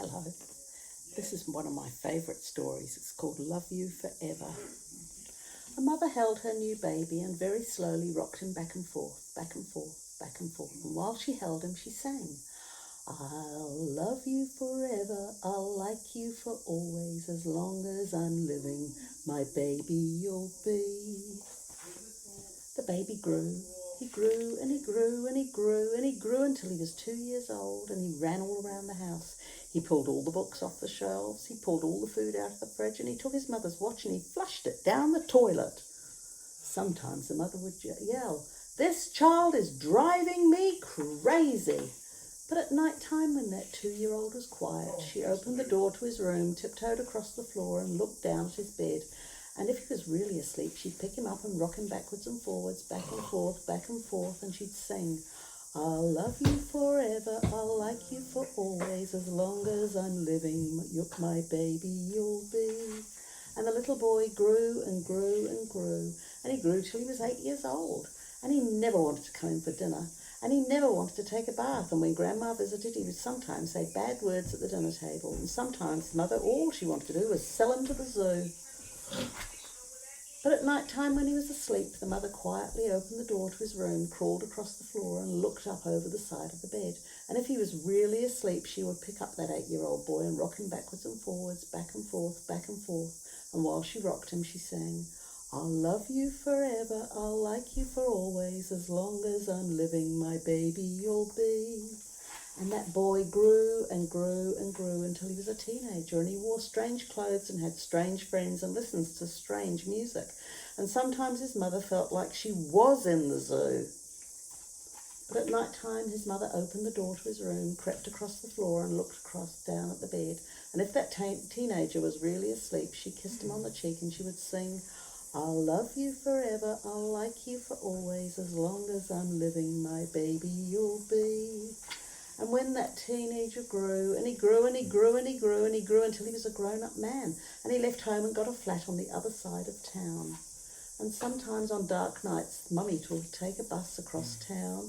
Hello. This is one of my favourite stories. It's called Love You Forever. A mother held her new baby and very slowly rocked him back and forth, back and forth, back and forth. And while she held him, she sang, I'll love you forever, I'll like you for always, as long as I'm living, my baby you'll be. The baby grew. He grew and he grew and he grew and he grew until he was 2 years old, and he ran all around the house. He pulled all the books off the shelves, he pulled all the food out of the fridge, and he took his mother's watch and he flushed it down the toilet. Sometimes the mother would yell, "This child is driving me crazy." But at night time, when that 2-year-old was quiet, she opened the door to his room, tiptoed across the floor and looked down at his bed. And if he was really asleep, she'd pick him up and rock him backwards and forwards, back and forth, and she'd sing, I'll love you forever, I'll like you for always, as long as I'm living, my baby you'll be. And the little boy grew and grew and grew, and he grew till he was 8 years old, and he never wanted to come in for dinner, and he never wanted to take a bath, and when Grandma visited, he would sometimes say bad words at the dinner table, and sometimes his mother, all she wanted to do was sell him to the zoo. But at night time, when he was asleep, the mother quietly opened the door to his room, crawled across the floor and looked up over the side of the bed. And if he was really asleep, she would pick up that 8-year-old boy and rock him backwards and forwards, back and forth, back and forth. And while she rocked him, she sang, I'll love you forever, I'll like you for always, as long as I'm living, my baby you'll be. And that boy grew and grew and grew until he was a teenager, and he wore strange clothes and had strange friends and listened to strange music. And sometimes his mother felt like she was in the zoo. But at night time, his mother opened the door to his room, crept across the floor and looked across down at the bed. And if that teenager was really asleep, she kissed him on the cheek and she would sing, I'll love you forever, I'll like you for always, as long as I'm living, my baby you'll be. And when that teenager grew, and he grew and he grew and he grew and he grew until he was a grown-up man, and he left home and got a flat on the other side of town. And sometimes on dark nights, Mummy would take a bus across town,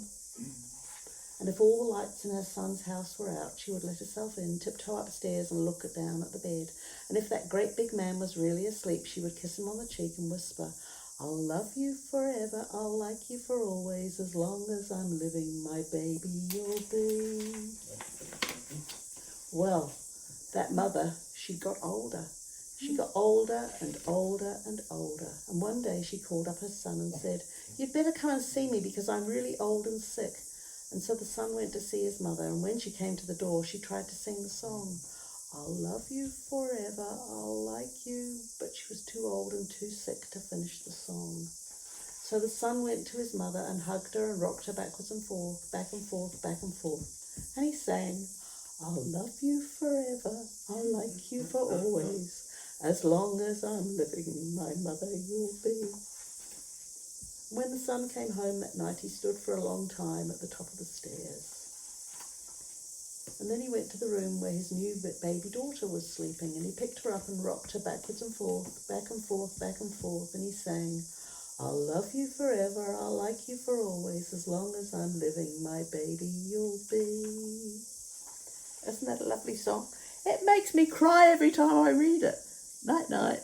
and if all the lights in her son's house were out, she would let herself in, tiptoe upstairs and look down at the bed. And if that great big man was really asleep, she would kiss him on the cheek and whisper, I'll love you forever, I'll like you for always, as long as I'm living, my baby you'll be. Well, that mother, she got older. She got older and older and older. And one day she called up her son and said, you'd better come and see me because I'm really old and sick. And so the son went to see his mother, and when she came to the door, she tried to sing the song, I'll love you forever, I'll like you, but she was too old and too sick to finish the song. So the son went to his mother and hugged her and rocked her backwards and forth, back and forth, back and forth. And he sang, I'll love you forever, I'll like you for always, as long as I'm living, my mother you'll be. When the son came home that night, he stood for a long time at the top of the stairs. And then he went to the room where his new baby daughter was sleeping, and he picked her up and rocked her backwards and forth, back and forth, back and forth, and he sang, I'll love you forever, I'll like you for always, as long as I'm living, my baby you'll be. Isn't that a lovely song? It makes me cry every time I read it. Night, night.